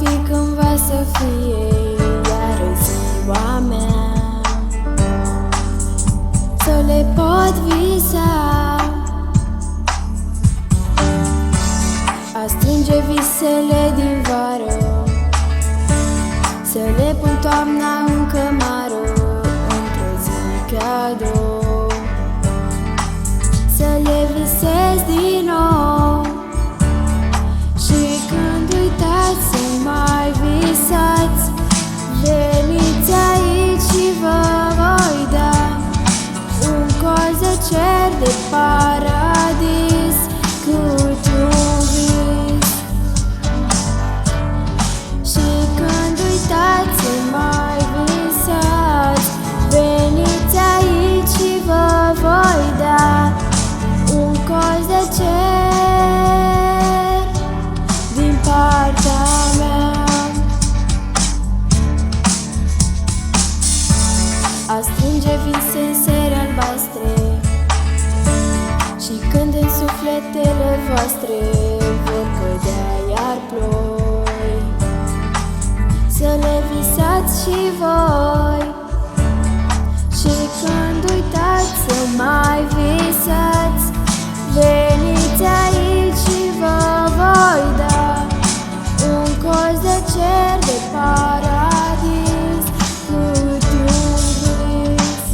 fi cândva să fie iar ziua mea, să le pot visa, a strânge visele din vară, să le pun toamna în cămară, într-o zi cadou, să le visez din nou. Și când uitați să mai visați, veniți aici și vă voi da un colț de cer de paradis cât un vis. Și când uitați să mai visați, veniți aici și vă voi da un colț de cer din partea mea. A strânge vise în seri albastre, și când în sufletele voastre vor cădea iar ploi, să le visați și voi. Și când uitați să mai visați, veniți aici și vă voi da un colț de cer de paradis cât un vis.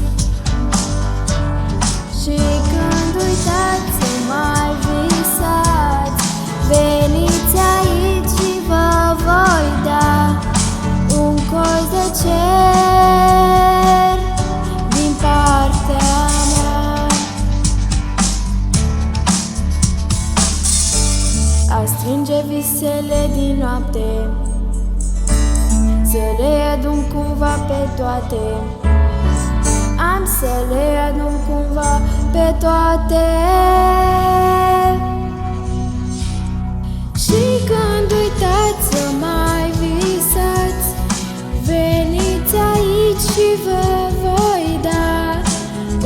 Și când uitați să mai visați, veniți aici și vă voi da un colț de cer din partea mea. A strânge visele din noapte, să le adun cumva pe toate, am să le adun cumva pe toate. Și când uitați să mai visați, veniți aici și vă voi da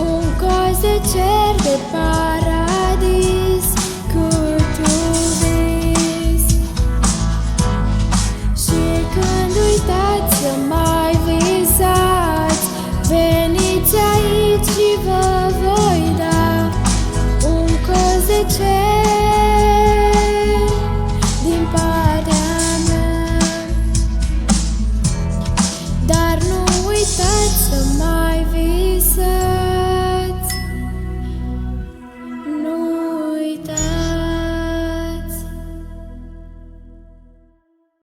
un colț de cer de paradis cât un vis. Și când uitați să mai visați, veniți aici și vă voi da un colț de cer din partea mea. Dar nu uitați să mai visați.